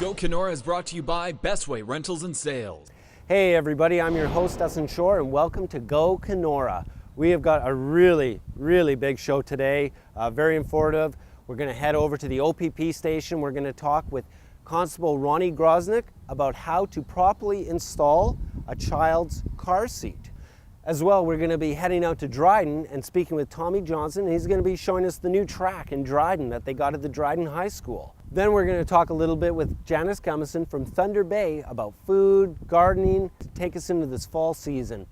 Go Kenora is brought to you by Bestway Rentals and Sales. Hey everybody, I'm your host Dustin Shore and welcome to Go Kenora. We have got a really big show today, very informative. We're going to head over to the OPP station. We're going to talk with Constable Ronnie Grosnick about how to properly install a child's car seat. As well, we're going to be heading out to Dryden and speaking with Tommy Johnson. He's going to be showing us the new track in Dryden that they got at the Dryden High School. Then we're going to talk a little bit with Janice Gummison from Thunder Bay about food, gardening, to take us into this fall season.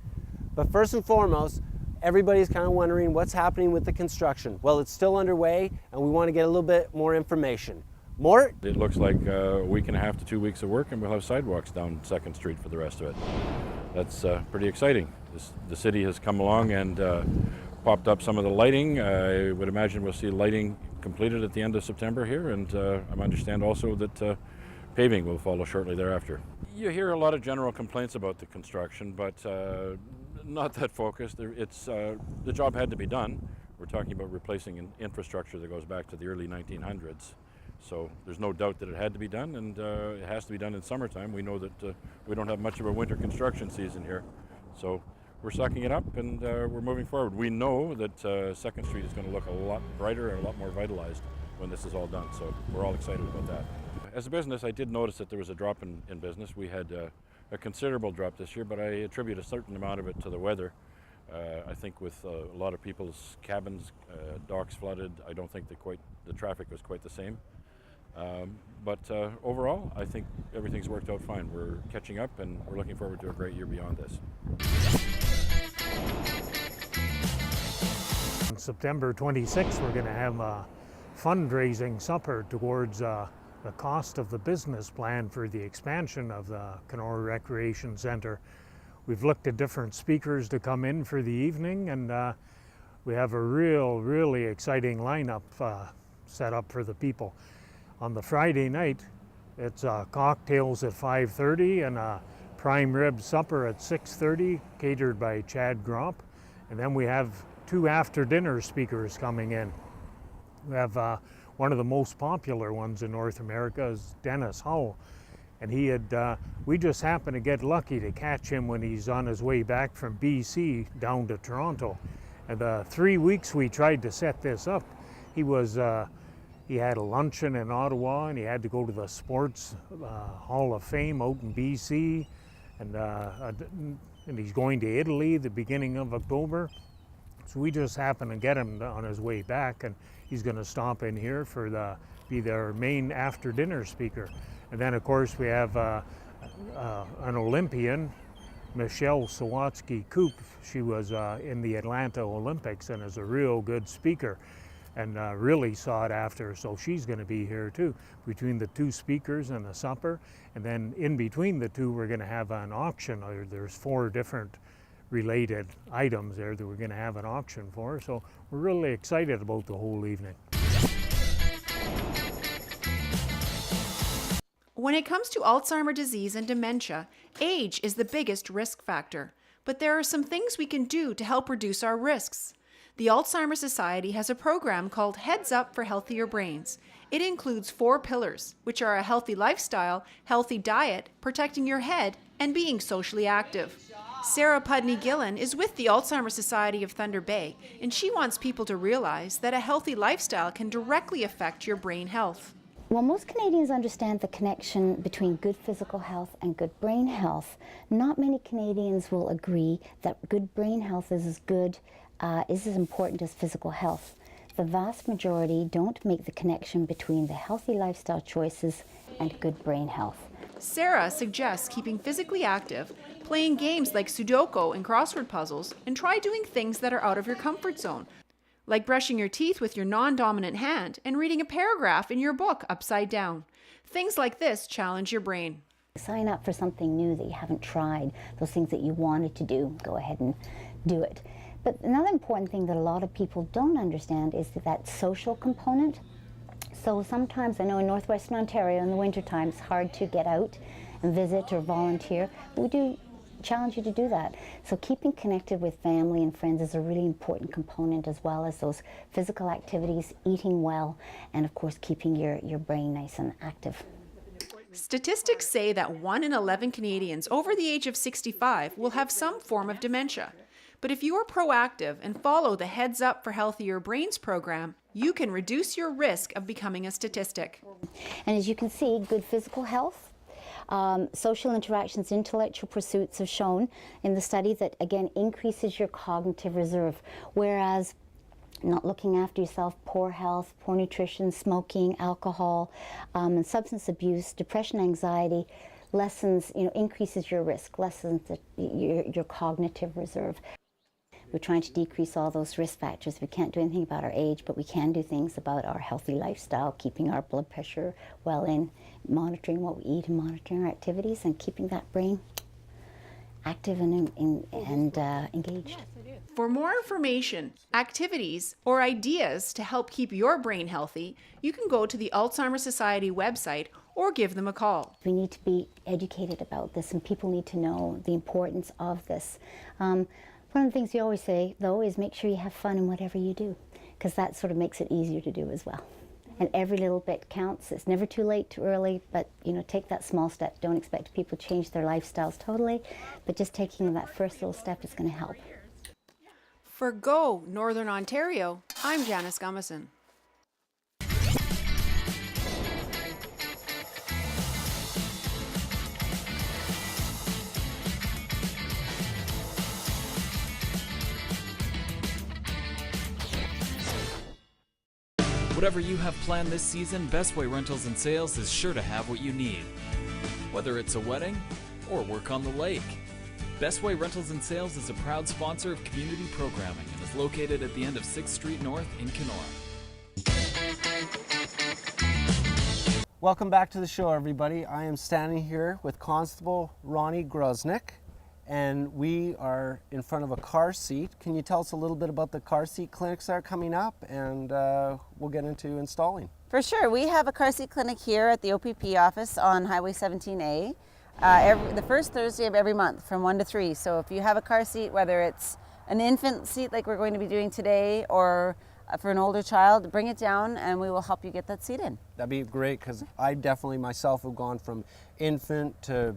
But first and foremost, everybody's kind of wondering what's happening with the construction. Well, it's still underway and we want to get a little bit more information. Mort? It looks like a week and a half to 2 weeks of work and we'll have sidewalks down 2nd Street for the rest of it. That's pretty exciting. The city has come along and popped up some of the lighting. I would imagine we'll see lighting completed at the end of September here, and I understand also that paving will follow shortly thereafter. You hear a lot of general complaints about the construction, but not that focused. The job had to be done. We're talking about replacing an infrastructure that goes back to the early 1900s. So there's no doubt that it had to be done, and it has to be done in summertime. We know that we don't have much of a winter construction season here. So we're sucking it up and we're moving forward. We know that 2nd Street is going to look a lot brighter and a lot more vitalized when this is all done. So we're all excited about that. As a business, I did notice that there was a drop in business. We had a considerable drop this year, but I attribute a certain amount of it to the weather. I think with a lot of people's cabins, docks flooded, I don't think the traffic was quite the same. But overall, I think everything's worked out fine. We're catching up and we're looking forward to a great year beyond this. On September 26th, we're going to have a fundraising supper towards the cost of the business plan for the expansion of the Kenora Recreation Center. We've looked at different speakers to come in for the evening, and we have a really exciting lineup set up for the people. On the Friday night, it's cocktails at 5:30 and a prime rib supper at 6:30, catered by Chad Gromp. And then we have 2 after-dinner speakers coming in. We have one of the most popular ones in North America is Dennis Hull. And we just happened to get lucky to catch him when he's on his way back from BC down to Toronto. And the 3 weeks we tried to set this up, he had a luncheon in Ottawa and he had to go to the Sports Hall of Fame out in BC, and he's going to Italy the beginning of October. So we just happened to get him on his way back, and he's going to stop in here for be their main after dinner speaker. And then of course we have an Olympian, Michelle Sawatsky-Koop. She was in the Atlanta Olympics and is a real good speaker and really sought after, so she's going to be here too, between the 2 speakers and the supper. And then in between the 2 we're going to have an auction. There's 4 different related items there that we're going to have an auction for, so we're really excited about the whole evening. When it comes to Alzheimer's disease and dementia, age is the biggest risk factor, but there are some things we can do to help reduce our risks. The Alzheimer's Society has a program called Heads Up for Healthier Brains. It includes 4 pillars, which are a healthy lifestyle, healthy diet, protecting your head, and being socially active. Sarah Pudney-Gillen is with the Alzheimer's Society of Thunder Bay, and she wants people to realize that a healthy lifestyle can directly affect your brain health. While most Canadians understand the connection between good physical health and good brain health, not many Canadians will agree that good brain health is as important as physical health. The vast majority don't make the connection between the healthy lifestyle choices and good brain health. Sarah suggests keeping physically active, playing games like Sudoku and crossword puzzles, and try doing things that are out of your comfort zone, like brushing your teeth with your non-dominant hand and reading a paragraph in your book upside down. Things like this challenge your brain. Sign up for something new that you haven't tried, those things that you wanted to do, go ahead and do it. But another important thing that a lot of people don't understand is that social component. So sometimes, I know in Northwestern Ontario in the wintertime it's hard to get out and visit or volunteer. We do challenge you to do that. So keeping connected with family and friends is a really important component, as well as those physical activities, eating well, and of course keeping your brain nice and active. Statistics say that 1 in 11 Canadians over the age of 65 will have some form of dementia. But if you are proactive and follow the Heads Up for Healthier Brains program, you can reduce your risk of becoming a statistic. And as you can see, good physical health, social interactions, intellectual pursuits have shown in the study that, again, increases your cognitive reserve, whereas not looking after yourself, poor health, poor nutrition, smoking, alcohol, and substance abuse, depression, anxiety, lessens, increases your risk, lessens your cognitive reserve. We're trying to decrease all those risk factors. We can't do anything about our age, but we can do things about our healthy lifestyle, keeping our blood pressure well in, monitoring what we eat and monitoring our activities, and keeping that brain active and engaged. For more information, activities, or ideas to help keep your brain healthy, you can go to the Alzheimer's Society website or give them a call. We need to be educated about this, and people need to know the importance of this. One of the things we always say, though, is make sure you have fun in whatever you do, because that sort of makes it easier to do as well. And every little bit counts. It's never too late, too early, but take that small step. Don't expect people to change their lifestyles totally, but just taking that first little step is going to help. For Go Northern Ontario, I'm Janice Gummison. Whatever you have planned this season, Bestway Rentals and Sales is sure to have what you need. Whether it's a wedding or work on the lake, Bestway Rentals and Sales is a proud sponsor of community programming and is located at the end of 6th Street North in Kenora. Welcome back to the show, everybody. I am standing here with Constable Ronnie Grosnick, and we are in front of a car seat. Can you tell us a little bit about the car seat clinics that are coming up, and we'll get into installing? For sure. We have a car seat clinic here at the OPP office on Highway 17A. The first Thursday of every month from 1 to 3. So if you have a car seat, whether it's an infant seat like we're going to be doing today or for an older child, bring it down and we will help you get that seat in. That'd be great, because I definitely myself have gone from infant to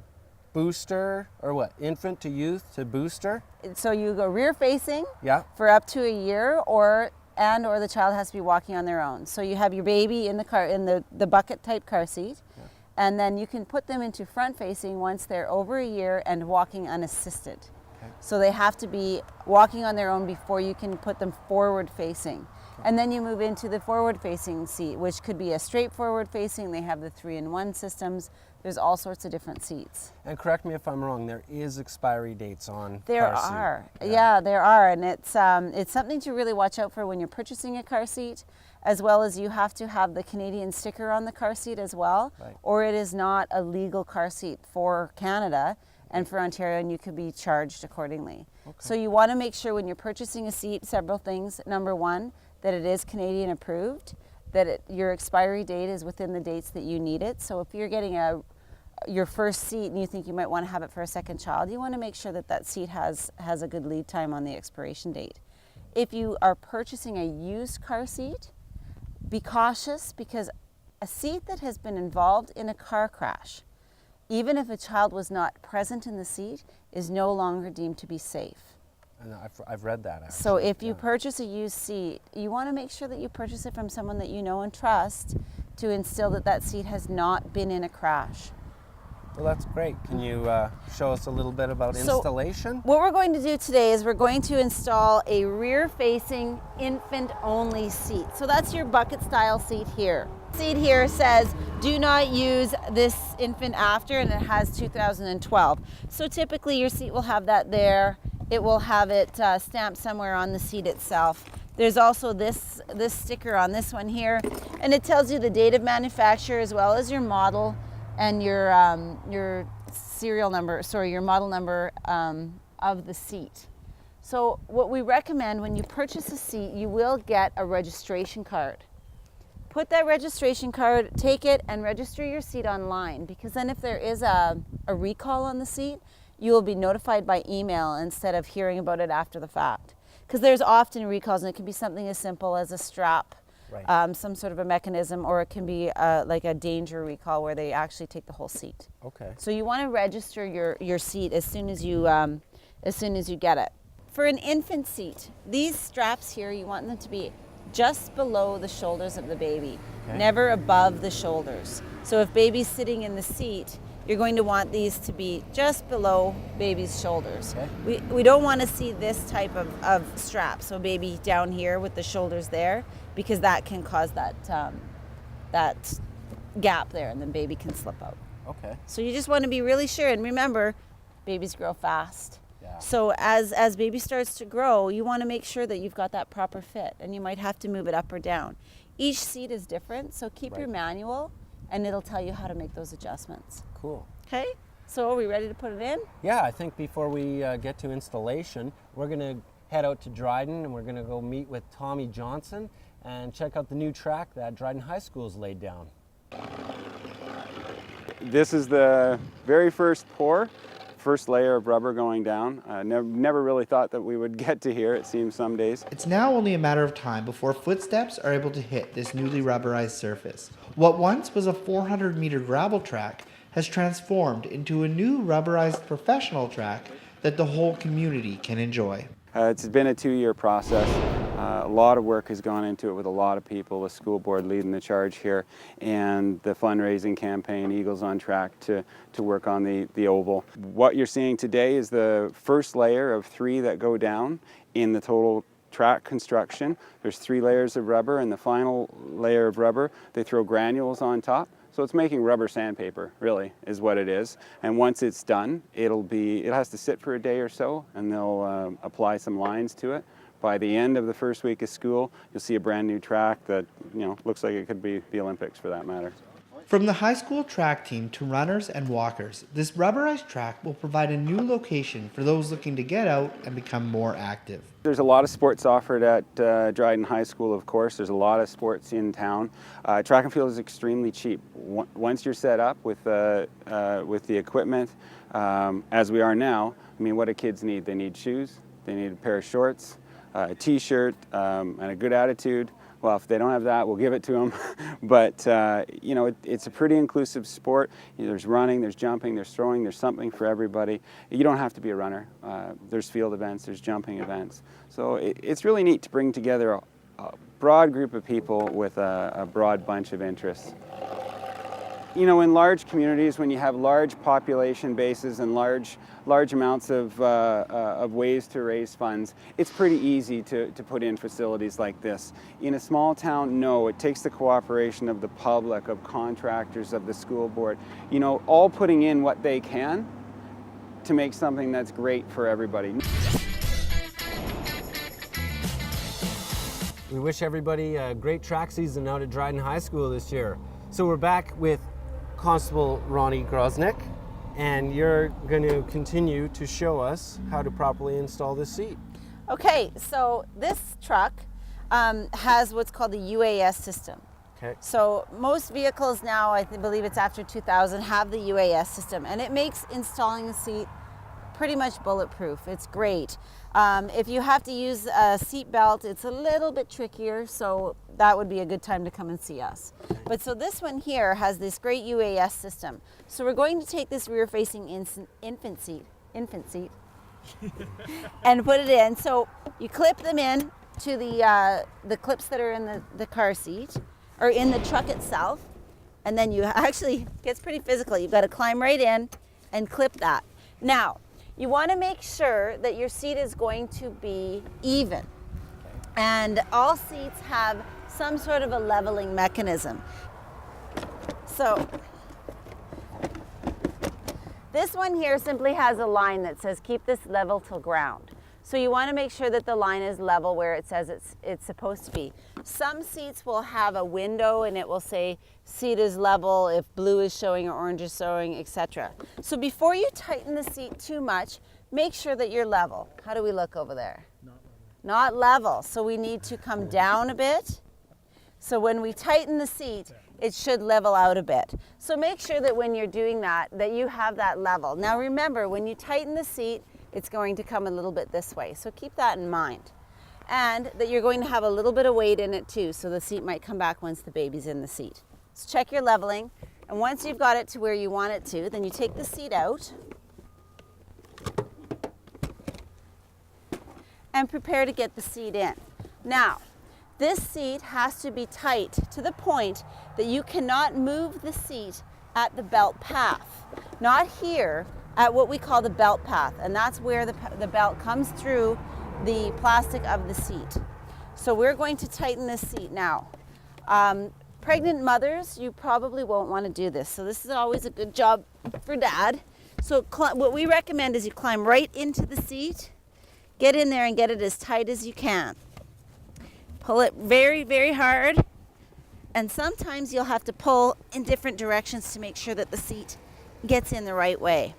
booster, or what, infant to youth to booster. So you go rear facing Yeah. for up to a year, or the child has to be walking on their own. So you have your baby in the car, in the bucket type car seat. Yeah. And then you can put them into front facing once they're over a year and walking unassisted. Okay. So they have to be walking on their own before you can put them forward facing. Okay. And then you move into the forward facing seat, which could be a straight forward facing. They have the 3-in-1 systems. There's all sorts of different seats. And correct me if I'm wrong, there is expiry dates on there car seat. Are. Yeah, there are. And it's something to really watch out for when you're purchasing a car seat, as well as you have to have the Canadian sticker on the car seat as well, right, or it is not a legal car seat for Canada and for Ontario, and you could be charged accordingly. Okay. So you want to make sure when you're purchasing a seat, several things. Number one, that it is Canadian approved, that your expiry date is within the dates that you need it. So if you're getting your first seat and you think you might want to have it for a second child, you want to make sure that that seat has a good lead time on the expiration date. If you are purchasing a used car seat, be cautious, because a seat that has been involved in a car crash, even if a child was not present in the seat, is no longer deemed to be safe. And I've read that, actually. So if you purchase a used seat, you want to make sure that you purchase it from someone that you know and trust to instill that that seat has not been in a crash. Well, that's great. Can you show us a little bit about installation? What we're going to do today is we're going to install a rear-facing infant-only seat. So that's your bucket-style seat here. Seat here says, do not use this infant after, and it has 2012. So typically your seat will have that there. It will have it stamped somewhere on the seat itself. There's also this sticker on this one here, and it tells you the date of manufacture as well as your model and your serial number, your model number of the seat. So what we recommend when you purchase a seat, you will get a registration card. Put that registration card, take it and register your seat online, because then if there is a recall on the seat, you will be notified by email instead of hearing about it after the fact. Because there's often recalls, and it can be something as simple as a strap Right. some sort of a mechanism, or it can be like a danger recall where they actually take the whole seat. Okay. So you want to register your seat as soon as you get it. For an infant seat, these straps here, you want them to be just below the shoulders of the baby, never above the shoulders. So if baby's sitting in the seat, you're going to want these to be just below baby's shoulders. Okay. We don't want to see this type of strap, so baby down here with the shoulders there, because that can cause that gap there, and then baby can slip out. Okay. So you just want to be really sure, and remember, babies grow fast. Yeah. So as baby starts to grow, you want to make sure that you've got that proper fit, and you might have to move it up or down. Each seat is different, so keep your manual, and it'll tell you how to make those adjustments. Cool. Okay, so are we ready to put it in? Yeah, I think before we get to installation, we're going to head out to Dryden, and we're going to go meet with Tommy Johnson and check out the new track that Dryden High School's laid down. This is the very first pour, first layer of rubber going down. Never really thought that we would get to here, it seems some days. It's now only a matter of time before footsteps are able to hit this newly rubberized surface. What once was a 400-meter gravel track has transformed into a new rubberized professional track that the whole community can enjoy. It's been a 2-year process. A lot of work has gone into it with a lot of people, the school board leading the charge here, and the fundraising campaign, Eagles on Track, to work on the oval. What you're seeing today is the first layer of 3 that go down in the total track construction. There's 3 layers of rubber, and the final layer of rubber, they throw granules on top. So it's making rubber sandpaper, really, is what it is. And once it's done, it has to sit for a day or so, and they'll apply some lines to it. By the end of the first week of school, you'll see a brand new track that, looks like it could be the Olympics for that matter. From the high school track team to runners and walkers, this rubberized track will provide a new location for those looking to get out and become more active. There's a lot of sports offered at Dryden High School, of course. There's a lot of sports in town. Track and field is extremely cheap. Once you're set up with the equipment, as we are now, what do kids need? They need shoes, they need a pair of shorts, a t-shirt, and a good attitude. Well, if they don't have that, we'll give it to them. But, it's a pretty inclusive sport. There's running, there's jumping, there's throwing, there's something for everybody. You don't have to be a runner. There's field events, there's jumping events. So it's really neat to bring together a broad group of people with a broad bunch of interests. In large communities, when you have large population bases and large amounts of ways to raise funds, it's pretty easy to put in facilities like this. In a small town, no, it takes the cooperation of the public, of contractors, of the school board, all putting in what they can to make something that's great for everybody. We wish everybody a great track season out at Dryden High School this year. So we're back with Constable Ronnie Grosnick, and you're going to continue to show us how to properly install this seat. Okay, so this truck has what's called the UAS system. Okay. So most vehicles now, I believe it's after 2000, have the UAS system, and it makes installing a seat pretty much bulletproof. It's great. If you have to use a seat belt, it's a little bit trickier, so that would be a good time to come and see us. But so this one here has this great UAS system. So we're going to take this rear-facing infant seat, and put it in. So you clip them in to the clips that are in the car seat, or in the truck itself, and then you actually, it gets pretty physical. You've got to climb right in and clip that. Now, you want to make sure that your seat is going to be even. And all seats have some sort of a leveling mechanism. So this one here simply has a line that says keep this level till ground. So you want to make sure that the line is level where it says it's supposed to be. Some seats will have a window and it will say seat is level if blue is showing or orange is showing, etc. So before you tighten the seat too much, make sure that you're level. How do we look over there? Not level. So we need to come down a bit. So when we tighten the seat, it should level out a bit. So make sure that when you're doing that you have that level. Now remember, when you tighten the seat, it's going to come a little bit this way. So keep that in mind. and that you're going to have a little bit of weight in it too, so the seat might come back once the baby's in the seat. So check your leveling, and once you've got it to where you want it to, then you take the seat out and prepare to get the seat in. Now, this seat has to be tight to the point that you cannot move the seat at the belt path. Not here, at what we call the belt path, and that's where the belt comes through the plastic of the seat. So we're going to tighten this seat now. Pregnant mothers, you probably won't want to do this, so this is always a good job for dad. So what we recommend is you climb right into the seat, get in there and get it as tight as you can. Pull it very, very hard, and sometimes you'll have to pull in different directions to make sure that the seat gets in the right way.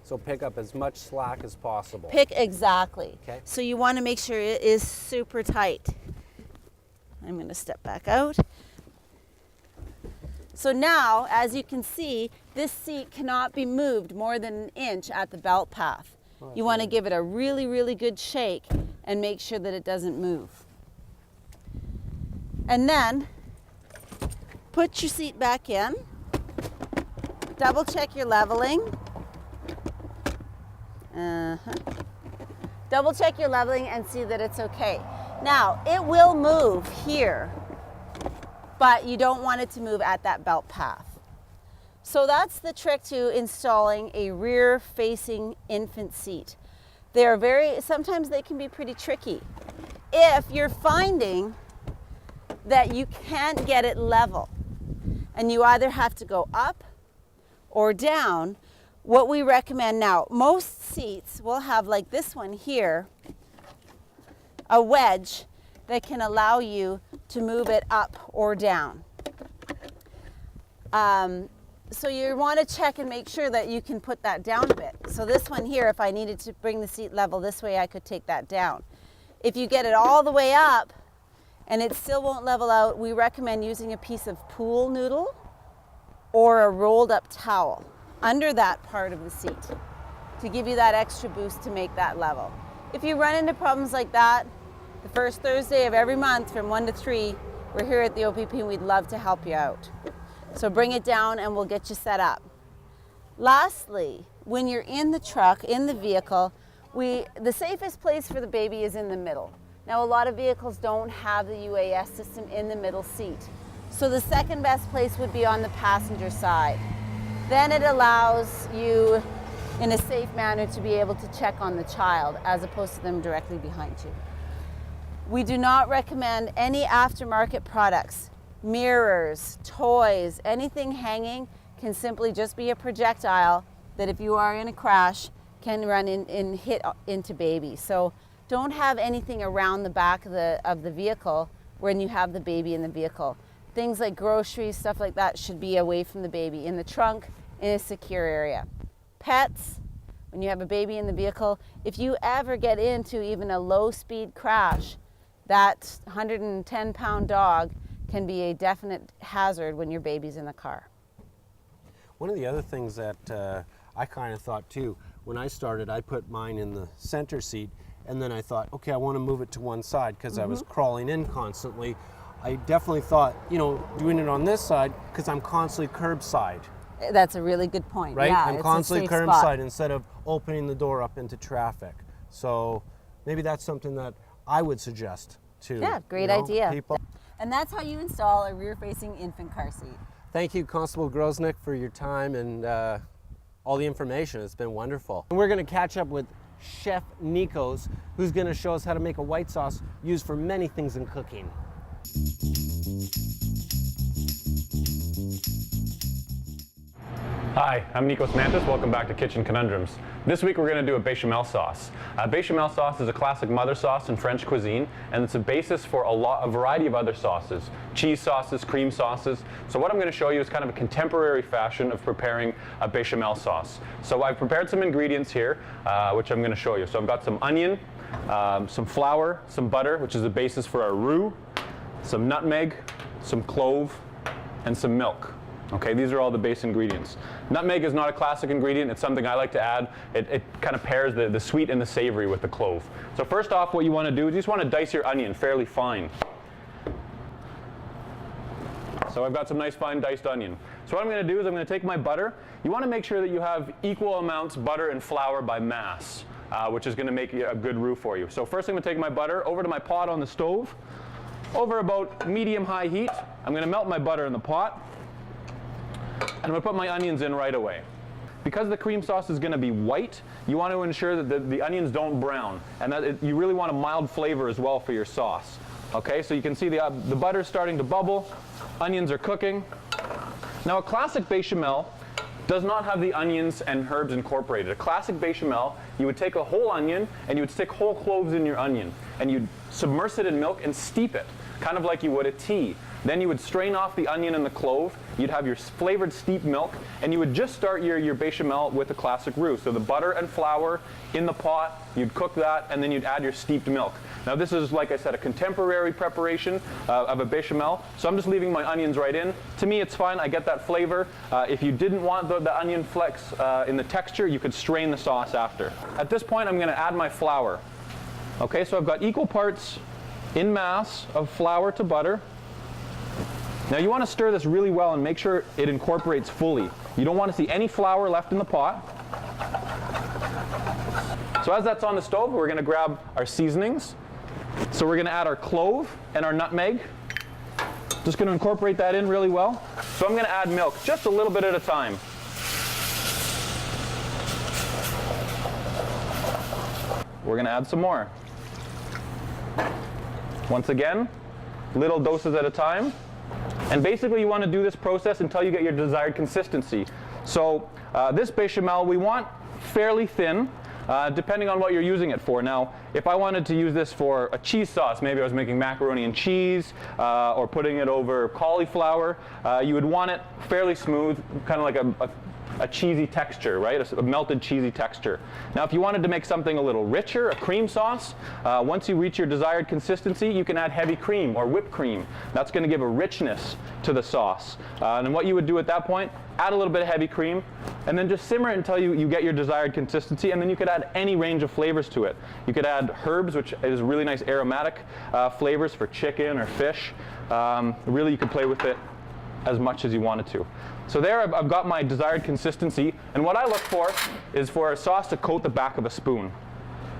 So pick up as much slack as possible. Exactly. Okay. So you want to make sure it is super tight. I'm going to step back out. So now, as you can see, this seat cannot be moved more than an inch at the belt path. You want to give it a really, really good shake and make sure that it doesn't move. And then put your seat back in. Double check your leveling. Double check your leveling and see that it's okay. Now, it will move here, but you don't want it to move at that belt path. So that's the trick to installing a rear-facing infant seat. Sometimes they can be pretty tricky. If you're finding that you can't get it level, and you either have to go up or down, what we recommend now, most seats will have, like this one here, a wedge that can allow you to move it up or down. So you want to check and make sure that you can put that down a bit. So this one here, if I needed to bring the seat level this way, I could take that down. If you get it all the way up and it still won't level out, we recommend using a piece of pool noodle or a rolled up towel under that part of the seat to give you that extra boost to make that level. If you run into problems like that, the first Thursday of every month from 1 to 3, we're here at the OPP and we'd love to help you out. So bring it down and we'll get you set up. Lastly, when you're in the truck, in the vehicle, the safest place for the baby is in the middle. Now, a lot of vehicles don't have the UAS system in the middle seat. So the second best place would be on the passenger side. Then it allows you, in a safe manner, to be able to check on the child as opposed to them directly behind you. We do not recommend any aftermarket products. Mirrors, toys, anything hanging can simply just be a projectile that if you are in a crash can run in and hit into baby. So don't have anything around the back of the vehicle when you have the baby in the vehicle. Things like groceries, stuff like that should be away from the baby, in the trunk, in a secure area. Pets, when you have a baby in the vehicle, if you ever get into even a low-speed crash, that 110-pound dog can be a definite hazard when your baby's in the car. One of the other things that I kind of thought too, when I started, I put mine in the center seat, and then I thought, okay, I want to move it to one side because I was crawling in constantly. I definitely thought, doing it on this side because I'm constantly curbside. That's a really good point. Right? Yeah, I'm constantly curbside instead of opening the door up into traffic. So maybe that's something that I would suggest to great idea. people. And that's how you install a rear-facing infant car seat. Thank you, Constable Grosnick, for your time and all the information. It's been wonderful. And we're going to catch up with Chef Nikos, who's going to show us how to make a white sauce used for many things in cooking. Hi, I'm Nikos Mantis. Welcome back to Kitchen Conundrums. This week we're going to do a bechamel sauce. Bechamel sauce is a classic mother sauce in French cuisine, and it's a basis for a variety of other sauces, cheese sauces, cream sauces. So what I'm going to show you is kind of a contemporary fashion of preparing a bechamel sauce. So I've prepared some ingredients here, which I'm going to show you. So I've got some onion, some flour, some butter, which is the basis for our roux, some nutmeg, some clove, and some milk. Okay, these are all the base ingredients. Nutmeg is not a classic ingredient. It's something I like to add. It kind of pairs the sweet and the savory with the clove. So first off, what you want to do is you just want to dice your onion fairly fine. So I've got some nice fine diced onion. So what I'm going to do is I'm going to take my butter. You want to make sure that you have equal amounts butter and flour by mass, which is going to make a good roux for you. So first I'm going to take my butter over to my pot on the stove. Over about medium-high heat, I'm going to melt my butter in the pot. And I'm going to put my onions in right away. Because the cream sauce is going to be white, you want to ensure that the onions don't brown, and that you really want a mild flavor as well for your sauce. Okay, so you can see the butter's starting to bubble, onions are cooking. Now a classic bechamel does not have the onions and herbs incorporated. A classic bechamel, you would take a whole onion and you would stick whole cloves in your onion, and you'd submerge it in milk and steep it, kind of like you would a tea. Then you would strain off the onion and the clove, you'd have your flavored steeped milk, and you would just start your bechamel with a classic roux. So the butter and flour in the pot, you'd cook that, and then you'd add your steeped milk. Now this is, like I said, a contemporary preparation of a bechamel, so I'm just leaving my onions right in. To me it's fine, I get that flavor. If you didn't want the onion flecks in the texture, you could strain the sauce after. At this point I'm going to add my flour. Okay, so I've got equal parts in mass of flour to butter. Now you want to stir this really well and make sure it incorporates fully. You don't want to see any flour left in the pot. So as that's on the stove, we're going to grab our seasonings. So we're going to add our clove and our nutmeg. Just going to incorporate that in really well. So I'm going to add milk just a little bit at a time. We're going to add some more. Once again, little doses at a time. And basically you want to do this process until you get your desired consistency. So this bechamel we want fairly thin, depending on what you're using it for. Now, if I wanted to use this for a cheese sauce, maybe I was making macaroni and cheese, or putting it over cauliflower, you would want it fairly smooth, kind of like a cheesy texture, right? A melted cheesy texture. Now if you wanted to make something a little richer, a cream sauce, once you reach your desired consistency, you can add heavy cream or whipped cream. That's going to give a richness to the sauce. And what you would do at that point, add a little bit of heavy cream, and then just simmer it until you get your desired consistency, and then you could add any range of flavors to it. You could add herbs, which is really nice aromatic flavors for chicken or fish. Really you could play with it as much as you wanted to. So there I've got my desired consistency, and what I look for is for a sauce to coat the back of a spoon.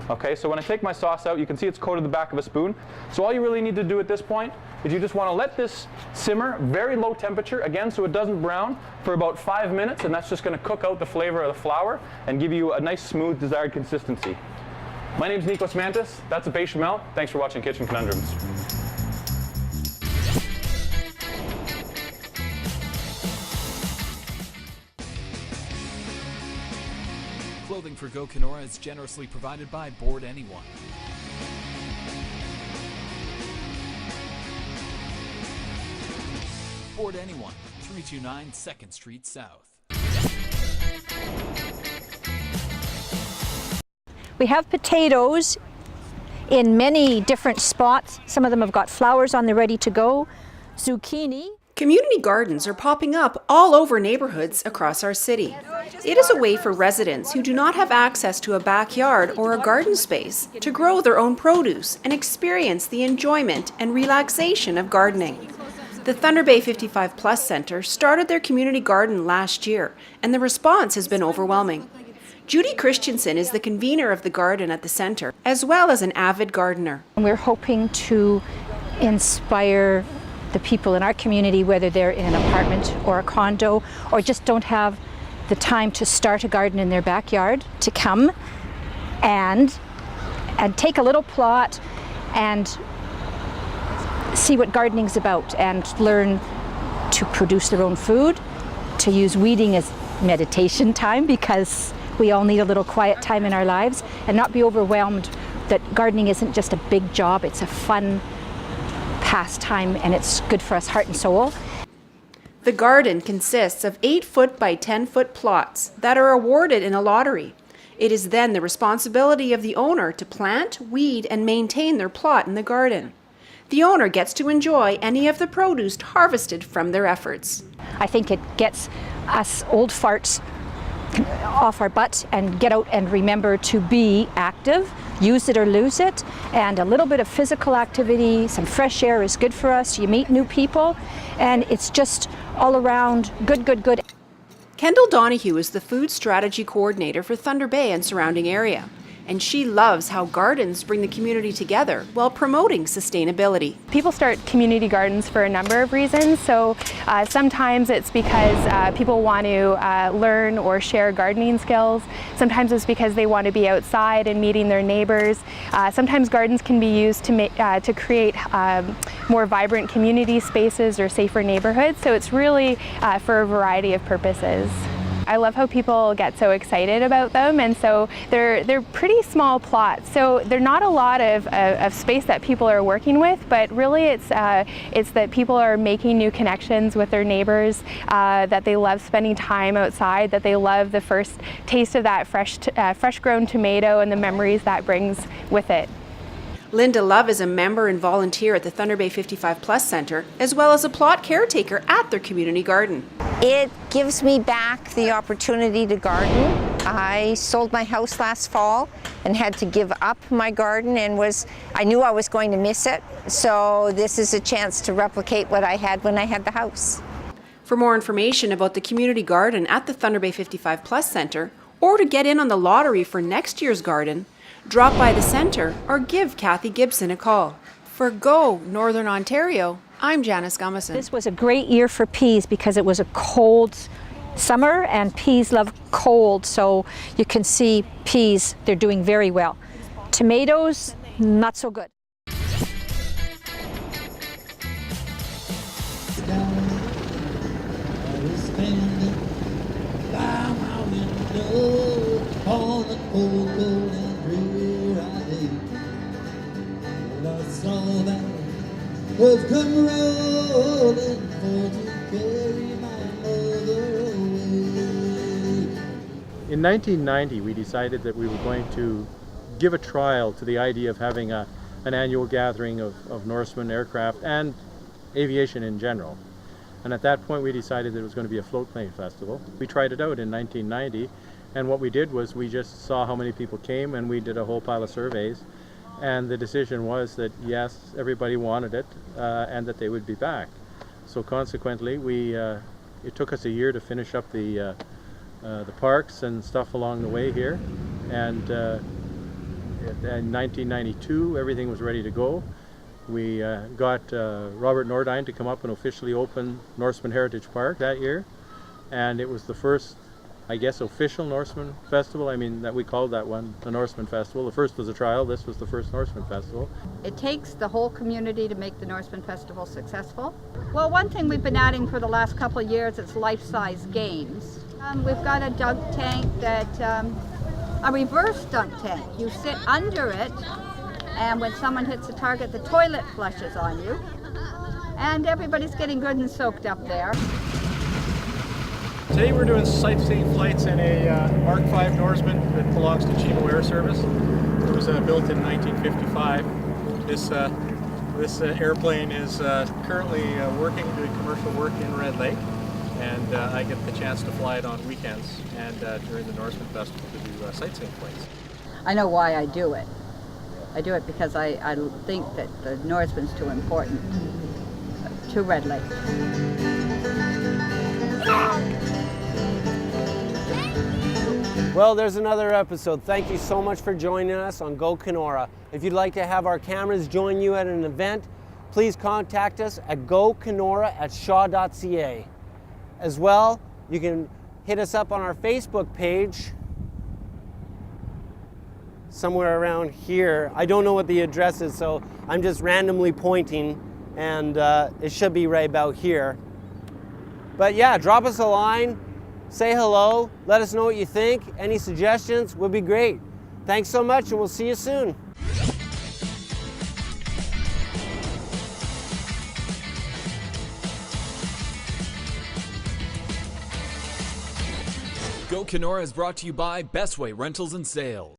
Okay, so when I take my sauce out, you can see it's coated the back of a spoon. So all you really need to do at this point is you just want to let this simmer, very low temperature, again, so it doesn't brown, for about 5 minutes, and that's just going to cook out the flavor of the flour and give you a nice, smooth, desired consistency. My name's Nikos Mantis. That's a bechamel. Thanks for watching Kitchen Conundrums. Clothing for Go Kenora is generously provided by Board Anyone. Board Anyone, 329 2nd Street South. We have potatoes in many different spots. Some of them have got flowers on the ready to go. Zucchini. Community gardens are popping up all over neighborhoods across our city. It is a way for residents who do not have access to a backyard or a garden space to grow their own produce and experience the enjoyment and relaxation of gardening. The Thunder Bay 55 Plus Center started their community garden last year, and the response has been overwhelming. Judy Christensen is the convener of the garden at the center, as well as an avid gardener. We're hoping to inspire the people in our community, whether they're in an apartment or a condo or just don't have the time to start a garden in their backyard, to come and take a little plot and see what gardening's about and learn to produce their own food, to use weeding as meditation time, because we all need a little quiet time in our lives, and not be overwhelmed that gardening isn't just a big job, it's a fun pastime, and it's good for us heart and soul. The garden consists of 8-foot by 10-foot plots that are awarded in a lottery. It is then the responsibility of the owner to plant, weed, and maintain their plot in the garden. The owner gets to enjoy any of the produce harvested from their efforts. I think it gets us old farts off our butts and get out and remember to be active, use it or lose it, and a little bit of physical activity, some fresh air is good for us. You meet new people, and it's just all around good, good, good. Kendall Donahue is the food strategy coordinator for Thunder Bay and surrounding area, and she loves how gardens bring the community together while promoting sustainability. People start community gardens for a number of reasons. So sometimes it's because people want to learn or share gardening skills. Sometimes it's because they want to be outside and meeting their neighbors. Sometimes gardens can be used to create more vibrant community spaces or safer neighborhoods. So it's really for a variety of purposes. I love how people get so excited about them, and so they're pretty small plots. So they're not a lot of space that people are working with, but really it's that people are making new connections with their neighbors, that they love spending time outside, that they love the first taste of that fresh grown tomato and the memories that brings with it. Linda Love is a member and volunteer at the Thunder Bay 55 Plus Centre, as well as a plot caretaker at their community garden. It gives me back the opportunity to garden. I sold my house last fall and had to give up my garden, and I knew I was going to miss it. So this is a chance to replicate what I had when I had the house. For more information about the community garden at the Thunder Bay 55 Plus Centre, or to get in on the lottery for next year's garden, drop by the centre or give Kathy Gibson a call. For Go Northern Ontario, I'm Janice Gummison. This was a great year for peas because it was a cold summer and peas love cold, so you can see peas, they're doing very well. Tomatoes, not so good. Have come rolling for to carry my mother away. In 1990, we decided that we were going to give a trial to the idea of having an annual gathering of Norseman aircraft and aviation in general. And at that point, we decided that it was going to be a float plane festival. We tried it out in 1990, and what we did was we just saw how many people came, and we did a whole pile of surveys. And the decision was that yes, everybody wanted it, and that they would be back. So consequently, it took us a year to finish up the parks and stuff along the way here. And in 1992, everything was ready to go. We got Robert Nordine to come up and officially open Norseman Heritage Park that year, and it was the first, I guess, official Norseman festival. I mean, that we called that one the Norseman Festival. The first was a trial. This was the first Norseman Festival. It takes the whole community to make the Norseman Festival successful. Well, one thing we've been adding for the last couple of years is life-size games. We've got a dunk tank a reverse dunk tank. You sit under it, and when someone hits a target, the toilet flushes on you. And everybody's getting good and soaked up there. Today we're doing sightseeing flights in a Mark V Norseman that belongs to Chivo Air Service. It was built in 1955. This airplane is currently working, doing commercial work in Red Lake, and I get the chance to fly it on weekends and during the Norseman Festival to do sightseeing flights. I know why I do it. I do it because I think that the Norseman's too important to Red Lake. Well, there's another episode. Thank you so much for joining us on Go Kenora. If you'd like to have our cameras join you at an event, please contact us at gokenora@shaw.ca. As well, you can hit us up on our Facebook page somewhere around here. I don't know what the address is, so I'm just randomly pointing, and it should be right about here. But yeah, drop us a line, say hello, let us know what you think. Any suggestions would be great. Thanks so much, and we'll see you soon. Go Kenora is brought to you by Bestway Rentals and Sales.